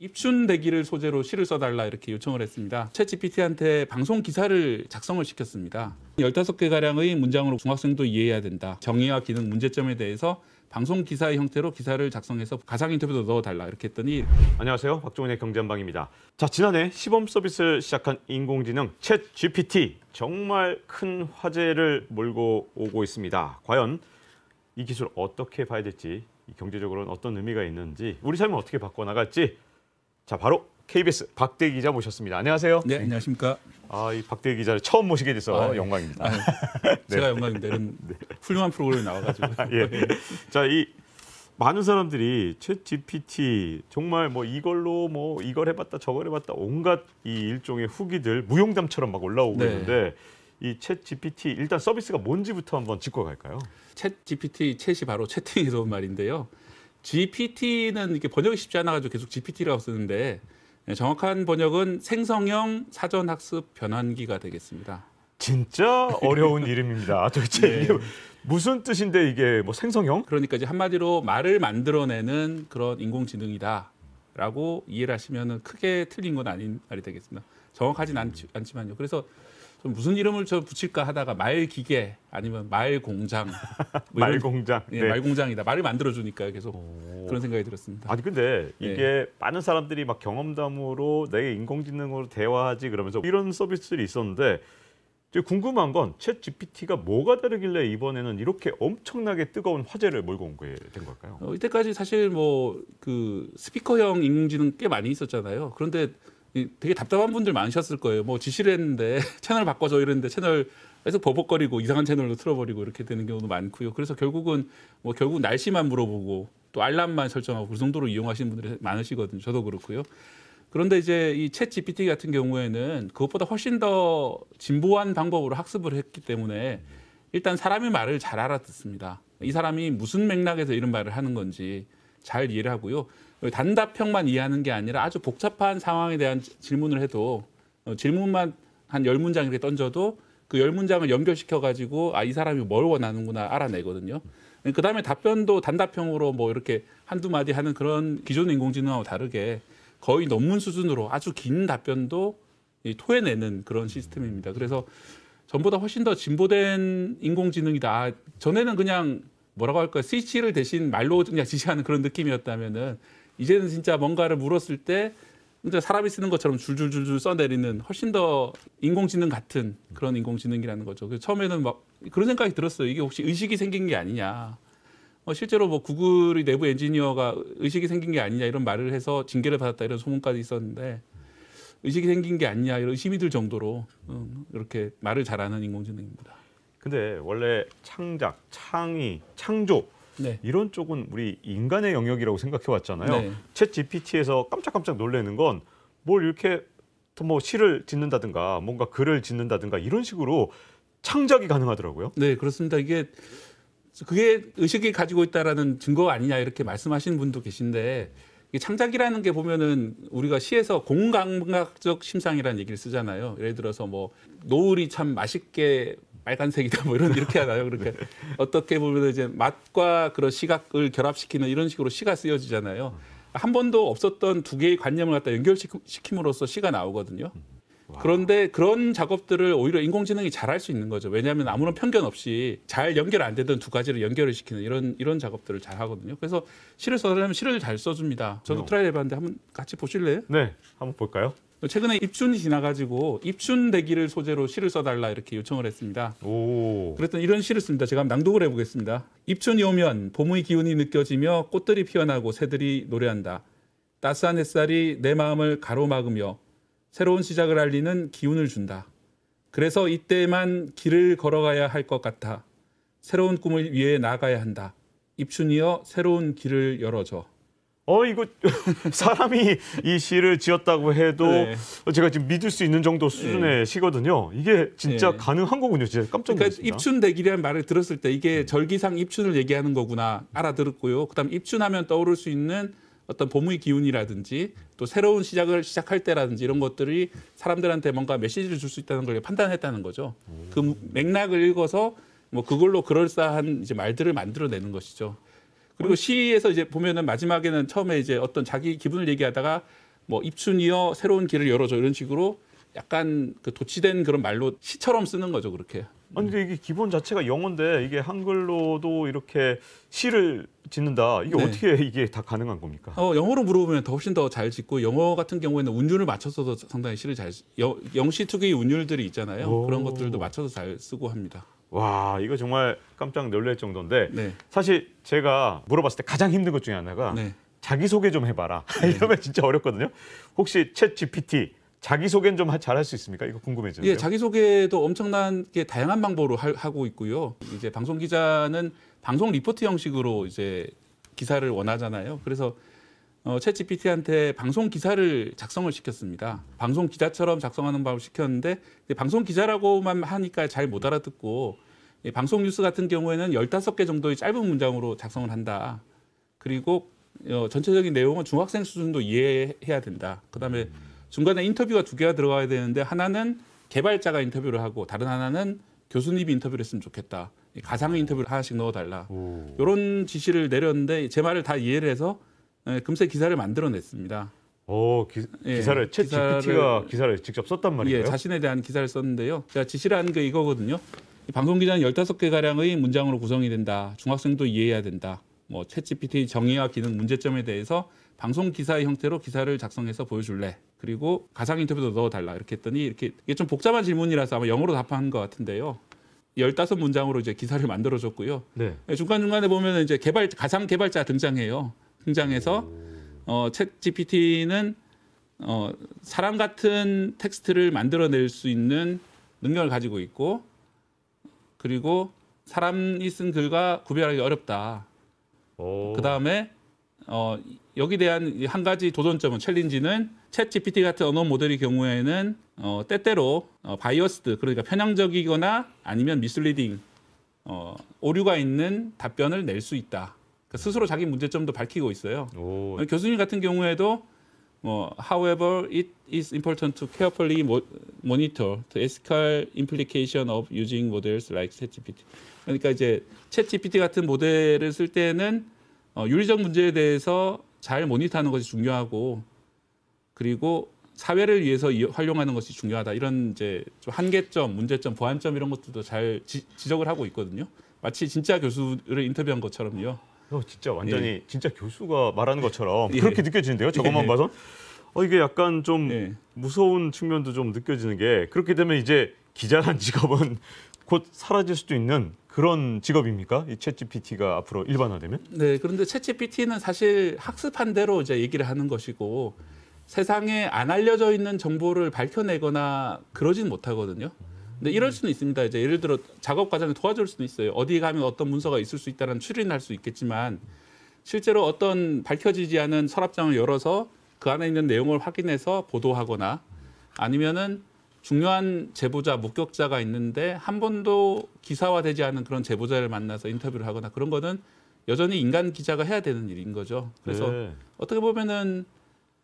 입춘 대기를 소재로 시를 써달라 이렇게 요청을 했습니다. 챗GPT한테 방송 기사를 작성을 시켰습니다. 15개가량의 문장으로 중학생도 이해해야 된다. 정의와 기능, 문제점에 대해서 방송 기사의 형태로 기사를 작성해서 가상 인터뷰도 넣어달라 이렇게 했더니 안녕하세요. 박종훈의 경제한방입니다. 자, 지난해 시범 서비스를 시작한 인공지능 챗GPT 정말 큰 화제를 몰고 오고 있습니다. 과연 이 기술 어떻게 봐야 될지, 경제적으로는 어떤 의미가 있는지, 우리 삶을 어떻게 바꿔나갈지 자, 바로 KBS 박대기 기자 모셨습니다. 안녕하세요. 네, 안녕하십니까. 이 박대기 기자를 처음 모시게 돼서 영광입니다. 제가 영광입니다. 이런 훌륭한 프로그램에 나와가지고. 예. 자, 이 많은 사람들이 챗GPT 정말 이걸 해봤다 저걸 해봤다 온갖 이 일종의 후기들 무용담처럼 막 올라오고 있는데 이 챗GPT 일단 서비스가 뭔지부터 한번 짚고 갈까요? 챗GPT, 챗이 바로 채팅에서 온 말인데요. GPT는 이렇게 번역이 쉽지 않아가지고 계속 GPT라고 쓰는데 정확한 번역은 생성형 사전학습 변환기가 되겠습니다. 진짜 어려운 이름입니다. 도대체 이게 무슨 뜻인데 이게 생성형? 그러니까 이제 한마디로 말을 만들어내는 그런 인공지능이다라고 이해를 하시면 크게 틀린 건 아닌 말이 되겠습니다. 정확하진 않지만요. 그래서 무슨 이름을 붙일까 하다가 말기계 아니면 말공장. 말공장. 네, 말공장이다. 말을 만들어주니까 계속 그런 생각이 들었습니다. 아니 근데 이게 많은 사람들이 막 경험담으로 내 인공지능으로 대화하지 그러면서 이런 서비스들이 있었는데 궁금한 건 챗GPT가 뭐가 다르길래 이번에는 이렇게 엄청나게 뜨거운 화제를 몰고 온 게 된 걸까요? 이때까지 사실 스피커형 인공지능 꽤 많이 있었잖아요. 그런데 되게 답답한 분들 많으셨을 거예요. 지시를 했는데 채널 바꿔줘 이랬는데 채널 계속 버벅거리고 이상한 채널로 틀어버리고 이렇게 되는 경우도 많고요. 그래서 결국 날씨만 물어보고 또 알람만 설정하고 그 정도로 이용하시는 분들이 많으시거든요. 저도 그렇고요. 그런데 이제 이 챗GPT 같은 경우에는 그것보다 훨씬 더 진보한 방법으로 학습을 했기 때문에 일단 사람의 말을 잘 알아듣습니다. 이 사람이 무슨 맥락에서 이런 말을 하는 건지 잘 이해를 하고요. 단답형만 이해하는 게 아니라 아주 복잡한 상황에 대한 질문을 해도 질문만 한 10문장 이렇게 던져도 그 10문장을 연결시켜가지고 이 사람이 뭘 원하는구나 알아내거든요. 그다음에 답변도 단답형으로 이렇게 한두 마디 하는 그런 기존 인공지능하고 다르게 거의 논문 수준으로 아주 긴 답변도 토해내는 그런 시스템입니다. 그래서 전보다 훨씬 더 진보된 인공지능이다. 전에는 그냥 뭐라고 할까요? 스위치를 대신 말로 그냥 지시하는 그런 느낌이었다면은 이제는 진짜 뭔가를 물었을 때 사람이 쓰는 것처럼 줄줄줄줄 써내리는 훨씬 더 인공지능 같은 그런 인공지능이라는 거죠. 그래서 처음에는 그런 생각이 들었어요. 이게 혹시 의식이 생긴 게 아니냐. 실제로 구글의 내부 엔지니어가 의식이 생긴 게 아니냐 이런 말을 해서 징계를 받았다 이런 소문까지 있었는데 의식이 생긴 게 아니냐 이런 의심이 들 정도로 이렇게 말을 잘하는 인공지능입니다. 근데 원래 창작, 창의, 창조 이런 쪽은 우리 인간의 영역이라고 생각해 왔잖아요. 챗GPT에서 깜짝깜짝 놀라는 건 뭘 이렇게 시를 짓는다든가 뭔가 글을 짓는다든가 이런 식으로 창작이 가능하더라고요. 네, 그렇습니다. 그게 의식이 가지고 있다라는 증거가 아니냐 이렇게 말씀하시는 분도 계신데 창작이라는 게 보면은 우리가 시에서 공감각적 심상이라는 얘기를 쓰잖아요. 예를 들어서 노을이 참 맛있게 빨간색이다 이렇게 하나요? 그렇게 어떻게 보면 이제 맛과 그런 시각을 결합시키는 이런 식으로 시가 쓰여지잖아요. 한 번도 없었던 두 개의 관념을 갖다 연결시킴으로써 시가 나오거든요. 그런데 그런 작업들을 오히려 인공지능이 잘할 수 있는 거죠. 왜냐하면 아무런 편견 없이 잘 연결 안 되던 두 가지를 연결을 시키는 이런 작업들을 잘 하거든요. 그래서 시를 써달라면 시를 잘 써줍니다. 저도 트라이 해봤는데 한번 같이 보실래요? 네, 한번 볼까요? 최근에 입춘이 지나가지고 입춘 대기를 소재로 시를 써달라 이렇게 요청을 했습니다. 그랬더니 이런 시를 씁니다. 제가 한번 낭독을 해보겠습니다. 입춘이 오면 봄의 기운이 느껴지며 꽃들이 피어나고 새들이 노래한다. 따스한 햇살이 내 마음을 가로막으며 새로운 시작을 알리는 기운을 준다. 그래서 이때만 길을 걸어가야 할 것 같아. 새로운 꿈을 위해 나가야 한다. 입춘이여 새로운 길을 열어줘. 이거 사람이 이 시를 지었다고 해도 제가 지금 믿을 수 있는 정도 수준의 시거든요. 이게 진짜 가능한 거군요. 진짜 깜짝 놀랐습니다. 그러니까 입춘 대기라는 말을 들었을 때 이게 절기상 입춘을 얘기하는 거구나 알아들었고요. 그다음 입춘하면 떠오를 수 있는 어떤 봄의 기운이라든지 또 새로운 시작할 때라든지 이런 것들이 사람들한테 뭔가 메시지를 줄 수 있다는 걸 판단했다는 거죠. 그 맥락을 읽어서 그걸로 그럴싸한 이제 말들을 만들어내는 것이죠. 그리고 시에서 이제 보면은 마지막에는 처음에 이제 어떤 자기 기분을 얘기하다가 뭐 입춘이여 새로운 길을 열어줘 이런 식으로 약간 그 도치된 그런 말로 시처럼 쓰는 거죠, 그렇게. 아니 근데 이게 기본 자체가 영어인데 이게 한글로도 이렇게 시를 짓는다. 이게 네. 어떻게 이게 다 가능한 겁니까? 영어로 물어보면 훨씬 더 잘 짓고 영어 같은 경우에는 운율을 맞춰서도 상당히 시를 잘 영시 특유의 운율들이 있잖아요. 오. 그런 것들도 맞춰서 잘 쓰고 합니다. 와, 이거 정말 깜짝 놀랄 정도인데 네. 사실 제가 물어봤을 때 가장 힘든 것 중에 하나가 네. 자기소개 좀 해봐라. 이러면 진짜 어렵거든요. 혹시 챗 GPT 자기소개는 좀 잘할 수 있습니까? 이거 궁금해지는데요. 예, 자기소개도 엄청나게 다양한 방법으로 하고 있고요. 이제 방송 기자는 방송 리포트 형식으로 이제 기사를 원하잖아요. 그래서 챗 GPT한테 방송 기사를 작성을 시켰습니다. 방송 기자처럼 작성하는 방법을 시켰는데 방송 기자라고만 하니까 잘 못 알아듣고 방송 뉴스 같은 경우에는 15개 정도의 짧은 문장으로 작성을 한다. 그리고 전체적인 내용은 중학생 수준도 이해해야 된다. 그다음에 중간에 인터뷰가 2개가 들어가야 되는데 하나는 개발자가 인터뷰를 하고 다른 하나는 교수님이 인터뷰를 했으면 좋겠다. 가상의 인터뷰를 하나씩 넣어달라. 이런 지시를 내렸는데 제 말을 다 이해를 해서 금세 기사를 만들어냈습니다. 기사를 챗 GPT가 기사를 직접 썼단 말이에요? 예, 자신에 대한 기사를 썼는데요. 제가 지시를 한 게 이거거든요. 방송 기자는 15개가량의 문장으로 구성이 된다. 중학생도 이해해야 된다. 뭐 챗 GPT 정의와 기능 문제점에 대해서 방송 기사의 형태로 기사를 작성해서 보여줄래. 그리고 가상 인터뷰도 넣어달라. 이렇게 했더니 이게 좀 복잡한 질문이라서 아마 영어로 답한 것 같은데요. 15문장으로 이제 기사를 만들어줬고요. 네. 중간중간에 보면 이제 가상 개발자 등장해요. 등장해서 챗 GPT는 사람 같은 텍스트를 만들어낼 수 있는 능력을 가지고 있고 그리고 사람이 쓴 글과 구별하기 어렵다. 그 다음에 여기 대한 한 가지 도전점은 챌린지는 챗 GPT 같은 언어 모델의 경우에는 때때로 바이어스드 그러니까 편향적이거나 아니면 미슬리딩 오류가 있는 답변을 낼 수 있다. 그러니까 스스로 자기 문제점도 밝히고 있어요. 교수님 같은 경우에도 however, it is important to carefully monitor the ethical implication of using models like ChatGPT. 그러니까 이제 챗GPT 같은 모델을 쓸 때는 윤리적 문제에 대해서 잘 모니터하는 것이 중요하고 그리고 사회를 위해서 활용하는 것이 중요하다. 이런 이제 좀 한계점, 문제점, 보완점 이런 것들도 잘 지적을 하고 있거든요. 마치 진짜 교수를 인터뷰한 것처럼요. 진짜 완전히 진짜 교수가 말하는 것처럼 예. 그렇게 느껴지는데요. 저것만 봐서 이게 약간 좀 무서운 측면도 좀 느껴지는 게 그렇게 되면 이제 기자란 직업은 곧 사라질 수도 있는 그런 직업입니까? 이 챗GPT가 앞으로 일반화되면? 네, 그런데 챗GPT는 사실 학습한 대로 이제 얘기를 하는 것이고 세상에 안 알려져 있는 정보를 밝혀내거나 그러진 못하거든요. 근데 이럴 수는 있습니다. 이제 예를 들어 작업 과정에 도와줄 수는 있어요. 어디 가면 어떤 문서가 있을 수 있다는 추린할 수 있겠지만 실제로 어떤 밝혀지지 않은 서랍장을 열어서 그 안에 있는 내용을 확인해서 보도하거나 아니면은 중요한 제보자, 목격자가 있는데 한 번도 기사화되지 않은 그런 제보자를 만나서 인터뷰를 하거나 그런 거는 여전히 인간 기자가 해야 되는 일인 거죠. 그래서 어떻게 보면은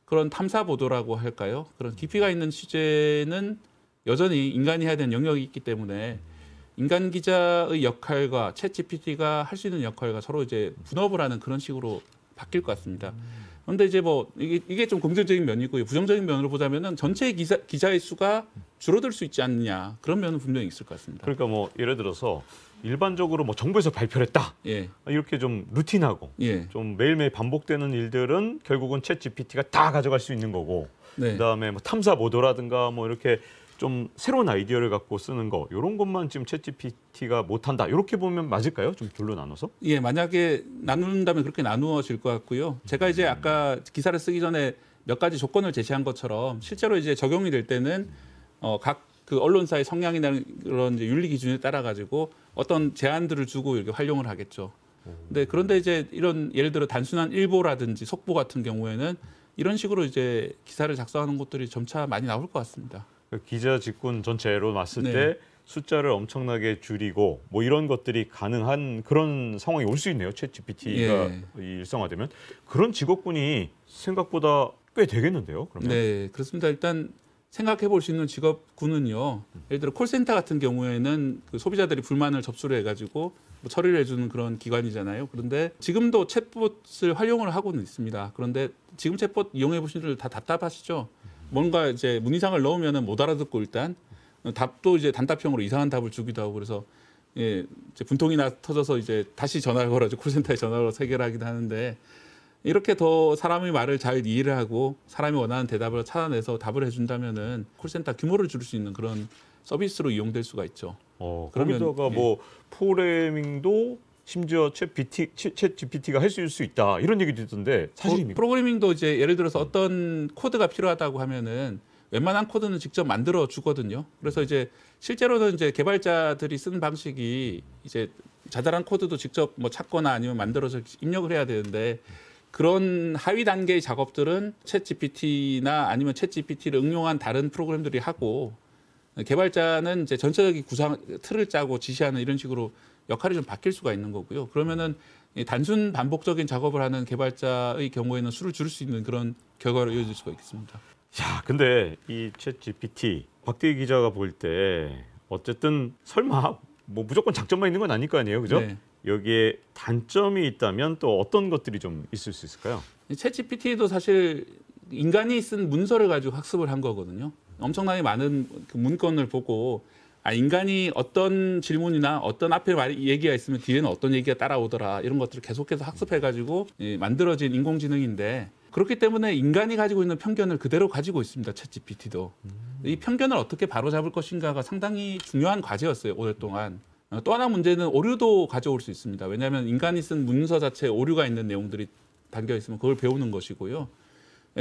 그런 탐사 보도라고 할까요? 그런 깊이가 있는 취재는 여전히 인간이 해야 되는 영역이 있기 때문에 인간 기자의 역할과 챗 GPT가 할 수 있는 역할과 서로 이제 분업을 하는 그런 식으로 바뀔 것 같습니다. 그런데 이제 뭐 이게 좀 긍정적인 면이고요. 부정적인 면으로 보자면은 전체 기자의 수가 줄어들 수 있지 않느냐 그런 면은 분명히 있을 것 같습니다. 그러니까 뭐 예를 들어서 일반적으로 뭐 정부에서 발표를 했다. 이렇게 좀 루틴하고 좀 매일매일 반복되는 일들은 결국은 챗 GPT가 다 가져갈 수 있는 거고 그다음에 뭐 탐사 보도라든가 뭐 이렇게 좀 새로운 아이디어를 갖고 쓰는 거 이런 것만 지금 챗 GPT가 못한다. 이렇게 보면 맞을까요? 좀 둘로 나눠서? 예, 만약에 나눈다면 그렇게 나누어질 것 같고요. 제가 이제 아까 기사를 쓰기 전에 몇 가지 조건을 제시한 것처럼 실제로 이제 적용이 될 때는 각 그 언론사의 성향이나 그런 이제 윤리 기준에 따라 가지고 어떤 제한들을 주고 이렇게 활용을 하겠죠. 그런데 이제 이런 예를 들어 단순한 일보라든지 속보 같은 경우에는 이런 식으로 이제 기사를 작성하는 것들이 점차 많이 나올 것 같습니다. 기자 직군 전체로 봤을 때 숫자를 엄청나게 줄이고 뭐 이런 것들이 가능한 그런 상황이 올 수 있네요. 챗 GPT가 일상화되면 그런 직업군이 생각보다 꽤 되겠는데요. 그러면? 네, 그렇습니다. 일단 생각해 볼 수 있는 직업군은요. 예를 들어 콜센터 같은 경우에는 그 소비자들이 불만을 접수를 해가지고 뭐 처리를 해주는 그런 기관이잖아요. 그런데 지금도 챗봇을 활용을 하고는 있습니다. 그런데 지금 챗봇 이용해 보신 분들 다 답답하시죠? 뭔가 이제 문의사항을 넣으면은 못 알아듣고 일단 답도 이제 단답형으로 이상한 답을 주기도 하고 그래서 예, 이제 분통이 터져서 이제 다시 전화를 걸어서 콜센터에 전화를 걸어서 해결하기도 하는데 이렇게 더 사람의 말을 잘 이해를 하고 사람이 원하는 대답을 찾아내서 답을 해준다면은 콜센터 규모를 줄일 수 있는 그런 서비스로 이용될 수가 있죠. 거기다가 예. 뭐 프로그래밍도 심지어 챗 GPT가 할 수 있다 이런 얘기도 있던데 사실입니까? 프로그래밍도 이제 예를 들어서 어떤 코드가 필요하다고 하면은 웬만한 코드는 직접 만들어 주거든요. 그래서 이제 실제로는 이제 개발자들이 쓰는 방식이 이제 자잘한 코드도 직접 뭐 찾거나 아니면 만들어서 입력을 해야 되는데 그런 하위 단계의 작업들은 챗 GPT나 아니면 챗 GPT를 응용한 다른 프로그램들이 하고 개발자는 이제 전체적인 구상 틀을 짜고 지시하는 이런 식으로 역할이 좀 바뀔 수가 있는 거고요. 그러면은 이 단순 반복적인 작업을 하는 개발자의 경우에는 수를 줄일 수 있는 그런 결과로 이어질 수가 있습니다. 자, 근데 이 챗 GPT 박대기 기자가 볼 때 어쨌든 설마 뭐 무조건 장점만 있는 건 아닐 거 아니에요, 그죠? 네. 여기에 단점이 있다면 또 어떤 것들이 좀 있을 수 있을까요? 챗 GPT도 사실 인간이 쓴 문서를 가지고 학습을 한 거거든요. 엄청나게 많은 그 문건을 보고 인간이 어떤 질문이나 어떤 앞에 얘기가 있으면 뒤에는 어떤 얘기가 따라오더라 이런 것들을 계속해서 학습해가지고 만들어진 인공지능인데 그렇기 때문에 인간이 가지고 있는 편견을 그대로 가지고 있습니다. 챗 GPT도. 이 편견을 어떻게 바로잡을 것인가가 상당히 중요한 과제였어요. 오랫동안. 또 하나 문제는 오류도 가져올 수 있습니다. 왜냐하면 인간이 쓴 문서 자체에 오류가 있는 내용들이 담겨 있으면 그걸 배우는 것이고요.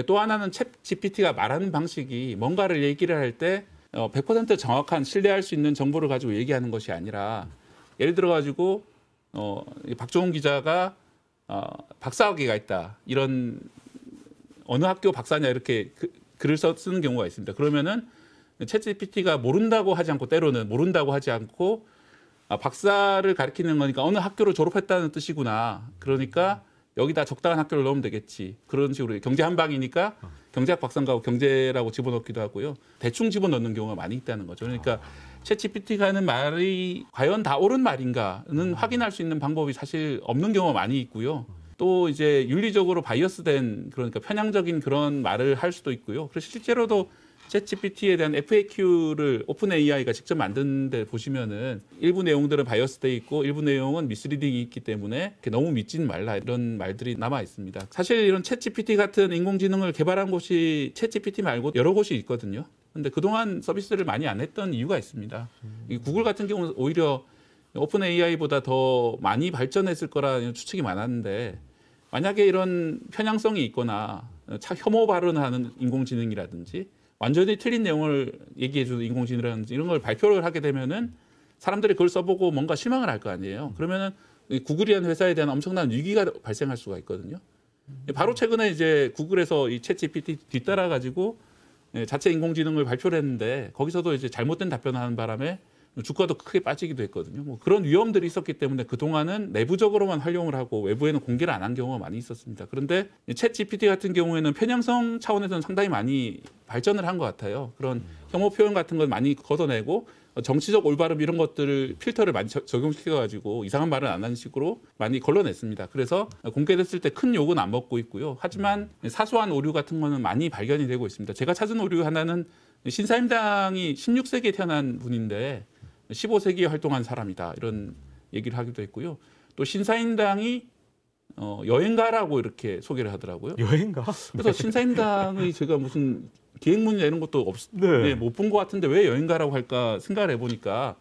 또 하나는 챗 GPT가 말하는 방식이 뭔가를 얘기를 할 때 100% 정확한 신뢰할 수 있는 정보를 가지고 얘기하는 것이 아니라 예를 들어 가지고 박종훈 기자가 박사학위가 있다 이런 어느 학교 박사냐 이렇게 글을 쓰는 경우가 있습니다. 그러면은 챗 GPT가 모른다고 하지 않고 때로는 모른다고 하지 않고 박사를 가리키는 거니까 어느 학교를 졸업했다는 뜻이구나. 그러니까 여기다 적당한 학교를 넣으면 되겠지. 그런 식으로 경제 한방이니까 경제학 박사인가 경제라고 집어넣기도 하고요. 대충 집어넣는 경우가 많이 있다는 거죠. 그러니까 챗 GPT가 하는 말이 과연 다 옳은 말인가는 확인할 수 있는 방법이 사실 없는 경우가 많이 있고요. 또 이제 윤리적으로 바이어스된 그러니까 편향적인 그런 말을 할 수도 있고요. 그래서 실제로도 챗 GPT에 대한 FAQ를 오픈 AI가 직접 만든 데 보시면은 일부 내용들은 바이어스돼 있고 일부 내용은 미스리딩이 있기 때문에 너무 믿지는 말라 이런 말들이 남아 있습니다. 사실 이런 챗 GPT 같은 인공지능을 개발한 곳이 챗 GPT 말고 여러 곳이 있거든요. 근데 그동안 서비스를 많이 안 했던 이유가 있습니다. 이 구글 같은 경우는 오히려 오픈 AI보다 더 많이 발전했을 거라는 추측이 많았는데 만약에 이런 편향성이 있거나 혐오 발언을 하는 인공지능이라든지 완전히 틀린 내용을 얘기해주는 인공지능이라든지 이런 걸 발표를 하게 되면은 사람들이 그걸 써보고 뭔가 실망을 할 거 아니에요. 그러면은 구글이라는 회사에 대한 엄청난 위기가 발생할 수가 있거든요. 바로 최근에 이제 구글에서 이 챗 GPT 뒤따라 가지고 자체 인공지능을 발표를 했는데 거기서도 이제 잘못된 답변을 하는 바람에 주가도 크게 빠지기도 했거든요. 뭐 그런 위험들이 있었기 때문에 그동안은 내부적으로만 활용을 하고 외부에는 공개를 안 한 경우가 많이 있었습니다. 그런데 챗 GPT 같은 경우에는 편향성 차원에서는 상당히 많이 발전을 한 것 같아요. 그런 혐오 표현 같은 건 많이 걷어내고 정치적 올바름 이런 것들을 필터를 많이 적용시켜가지고 이상한 말을 안 하는 식으로 많이 걸러냈습니다. 그래서 공개됐을 때 큰 욕은 안 먹고 있고요. 하지만 사소한 오류 같은 거는 많이 발견이 되고 있습니다. 제가 찾은 오류 하나는 신사임당이 16세기에 태어난 분인데 15세기에 활동한 사람이다 이런 얘기를 하기도 했고요. 또 신사임당이 여행가라고 이렇게 소개를 하더라고요. 여행가? 그래서 신사임당의 제가 무슨 기획문이나 이런 것도 못 본 것 같은데 왜 여행가라고 할까 생각을 해보니까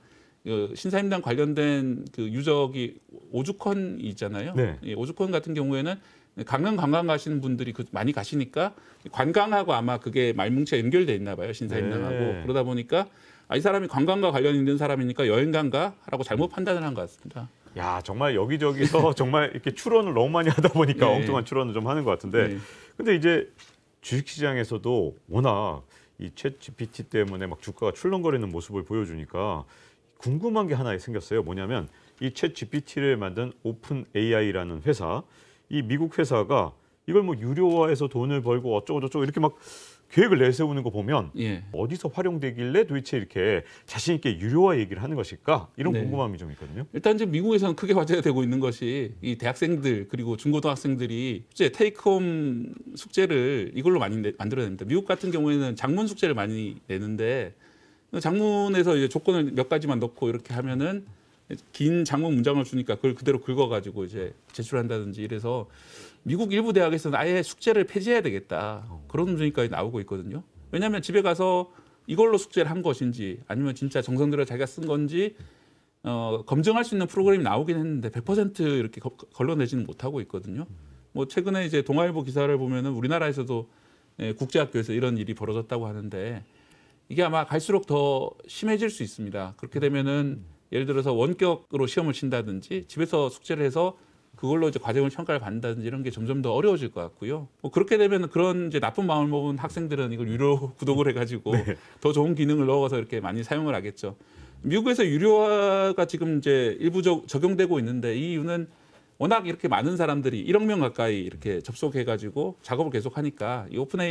신사임당 관련된 그 유적이 오죽헌이 있잖아요. 네. 오죽헌 같은 경우에는 강릉 관광 가시는 분들이 많이 가시니까 관광하고 아마 그게 말뭉치가 연결돼 있나 봐요. 신사임당하고. 네. 그러다 보니까 이 사람이 관광과 관련 있는 사람이니까 여행가인가라고 잘못 판단을 한 것 같습니다. 야, 정말 여기저기서 정말 이렇게 추론을 너무 많이 하다 보니까 네. 엉뚱한 추론을 좀 하는 것 같은데. 네. 근데 이제 주식시장에서도 워낙 이 챗 GPT 때문에 막 주가가 출렁거리는 모습을 보여주니까 궁금한 게 하나 생겼어요. 뭐냐면 이 챗 GPT를 만든 오픈 AI라는 회사, 이 미국 회사가 이걸 뭐 유료화해서 돈을 벌고 어쩌고 저쩌고 이렇게 막 계획을 내세우는 거 보면 예. 어디서 활용되길래 도대체 이렇게 자신 있게 유료화 얘기를 하는 것일까? 이런 네. 궁금함이 좀 있거든요. 일단 지금 미국에서는 크게 화제가 되고 있는 것이 이 대학생들 그리고 중고등학생들이 숙제 테이크홈 숙제를 이걸로 많이 만들어냅니다. 미국 같은 경우에는 장문 숙제를 많이 내는데 장문에서 이제 조건을 몇 가지만 넣고 이렇게 하면은 긴 장문 문장을 주니까 그걸 그대로 긁어가지고 이제 제출한다든지 이래서 미국 일부 대학에서는 아예 숙제를 폐지해야 되겠다 그런 문제까지 나오고 있거든요. 왜냐하면 집에 가서 이걸로 숙제를 한 것인지 아니면 진짜 정성 들여 자기가 쓴 건지 검증할 수 있는 프로그램이 나오긴 했는데 100% 이렇게 걸러내지는 못하고 있거든요. 뭐 최근에 이제 동아일보 기사를 보면은 우리나라에서도 국제학교에서 이런 일이 벌어졌다고 하는데 이게 아마 갈수록 더 심해질 수 있습니다. 그렇게 되면은 예를 들어서 원격으로 시험을 친다든지 집에서 숙제를 해서 그걸로 이제 과정을 평가를 받는다든지 이런 게 점점 더 어려워질 것 같고요. 뭐 그렇게 되면 그런 이제 나쁜 마음을 먹은 학생들은 이걸 유료 구독을 해가지고 더 좋은 기능을 넣어서 이렇게 많이 사용을 하겠죠. 미국에서 유료화가 지금 이제 일부 적용되고 있는데 이 이유는 워낙 이렇게 많은 사람들이 1억 명 가까이 이렇게 접속해가지고 작업을 계속하니까 이 오픈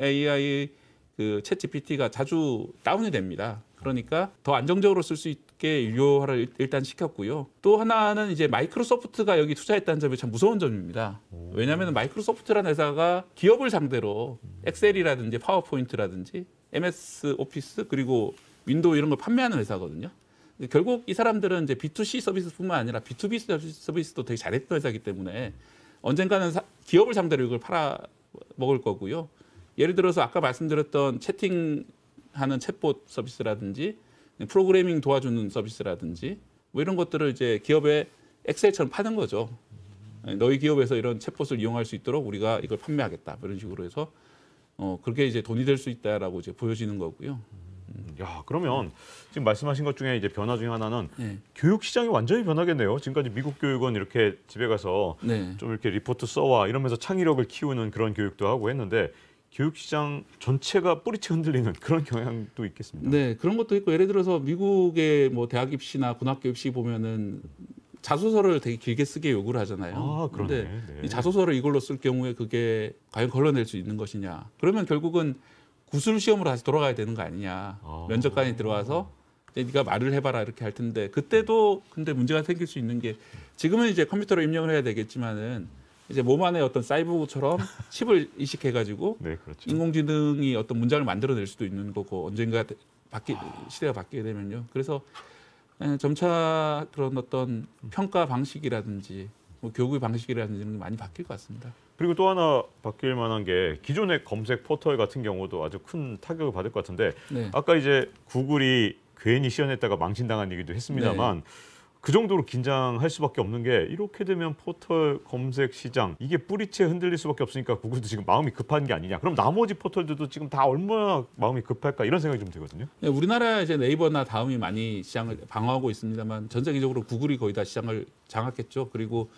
AI 그 챗 GPT가 자주 다운이 됩니다. 그러니까 더 안정적으로 쓸 수 있게 유료화를 일단 시켰고요. 또 하나는 이제 마이크로소프트가 여기 투자했다는 점이 참 무서운 점입니다. 왜냐하면 마이크로소프트라는 회사가 기업을 상대로 엑셀이라든지 파워포인트라든지 MS 오피스 그리고 윈도우 이런 걸 판매하는 회사거든요. 결국 이 사람들은 이제 B2C 서비스뿐만 아니라 B2B 서비스도 되게 잘했던 회사이기 때문에 언젠가는 기업을 상대로 이걸 팔아 먹을 거고요. 예를 들어서 아까 말씀드렸던 채팅하는 챗봇 서비스라든지 프로그래밍 도와주는 서비스라든지 뭐 이런 것들을 이제 기업에 엑셀처럼 파는 거죠. 너희 기업에서 이런 챗봇을 이용할 수 있도록 우리가 이걸 판매하겠다. 이런 식으로 해서 그렇게 이제 돈이 될 수 있다라고 이제 보여지는 거고요. 야, 그러면 지금 말씀하신 것 중에 이제 변화 중에 하나는 네. 교육 시장이 완전히 변하겠네요. 지금까지 미국 교육은 이렇게 집에 가서 네. 좀 이렇게 리포트 써와 이러면서 창의력을 키우는 그런 교육도 하고 했는데 교육 시장 전체가 뿌리째 흔들리는 그런 경향도 있겠습니다. 네, 그런 것도 있고 예를 들어서 미국의 뭐 대학 입시나 고등학교 입시 보면은 자소서를 되게 길게 쓰게 요구를 하잖아요. 아, 그런데 네. 이 자소서를 이걸로 쓸 경우에 그게 과연 걸러낼 수 있는 것이냐? 그러면 결국은 구술 시험으로 다시 돌아가야 되는 거 아니냐? 면접관이 들어와서 이제 네가 말을 해봐라 이렇게 할 텐데 그때도 근데 문제가 생길 수 있는 게 지금은 이제 컴퓨터로 입력을 해야 되겠지만은 이제 몸 안에 어떤 사이보그처럼 칩을 이식해가지고 네, 그렇죠. 인공지능이 어떤 문장을 만들어낼 수도 있는 거고 언젠가 시대가 바뀌게 되면요. 그래서 점차 그런 어떤 평가 방식이라든지 뭐 교육의 방식이라든지 이런 게 많이 바뀔 것 같습니다. 그리고 또 하나 바뀔 만한 게 기존의 검색 포털 같은 경우도 아주 큰 타격을 받을 것 같은데 네. 아까 이제 구글이 괜히 시연했다가 망신당한 얘기도 했습니다만 그 정도로 긴장할 수밖에 없는 게 이렇게 되면 포털 검색 시장 이게 뿌리째 흔들릴 수밖에 없으니까 구글도 지금 마음이 급한 게 아니냐. 그럼 나머지 포털들도 지금 다 얼마나 마음이 급할까 이런 생각이 좀 들거든요. 네, 우리나라 이제 네이버나 다음이 많이 시장을 방어하고 있습니다만 전 세계적으로 구글이 거의 다 시장을 장악했죠. 그리고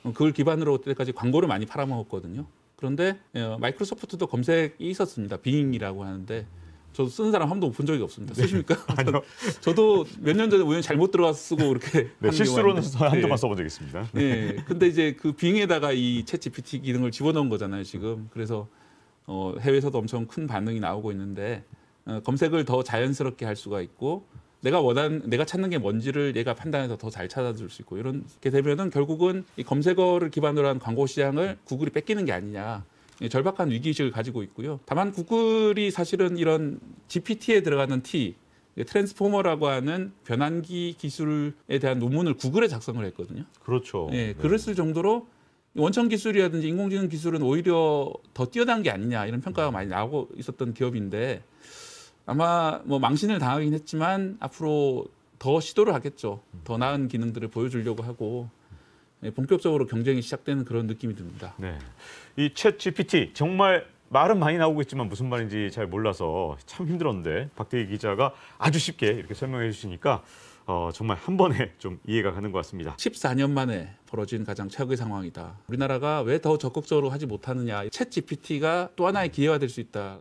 그걸 기반으로 그때까지 광고를 많이 팔아먹었거든요. 그런데 마이크로소프트도 검색이 있었습니다. 빙이라고 하는데 저도 쓰는 사람 한 번도 본 적이 없습니다. 쓰십니까? 아니요. 저도 몇 년 전에 우연히 잘못 들어가서 쓰고 이렇게 네, 실수로는 한동안 써본 적이 있습니다. 네. 근데 이제 그 빙에다가 이 챗 GPT 기능을 집어넣은 거잖아요, 지금. 그래서 해외에서도 엄청 큰 반응이 나오고 있는데 검색을 더 자연스럽게 할 수가 있고 내가 찾는 게 뭔지를 얘가 판단해서 더 잘 찾아줄 수 있고 이렇게 되면은 결국은 이 검색어를 기반으로 한 광고 시장을 구글이 뺏기는 게 아니냐. 절박한 위기의식을 가지고 있고요. 다만 구글이 사실은 이런 GPT에 들어가는 T, 트랜스포머라고 하는 변환기 기술에 대한 논문을 구글에 작성을 했거든요. 그렇죠. 네, 그랬을 정도로 원천 기술이라든지 인공지능 기술은 오히려 더 뛰어난 게 아니냐 이런 평가가 많이 나오고 있었던 기업인데 아마 뭐 망신을 당하긴 했지만 앞으로 더 시도를 하겠죠. 더 나은 기능들을 보여주려고 하고 본격적으로 경쟁이 시작되는 그런 느낌이 듭니다. 네, 이 챗 GPT 정말 말은 많이 나오고 있지만 무슨 말인지 잘 몰라서 참 힘들었는데 박대기 기자가 아주 쉽게 이렇게 설명해 주시니까 정말 한 번에 좀 이해가 가는 것 같습니다. 14년 만에 벌어진 가장 최악의 상황이다. 우리나라가 왜 더 적극적으로 하지 못하느냐. 챗 GPT가 또 하나의 기회가 될 수 있다.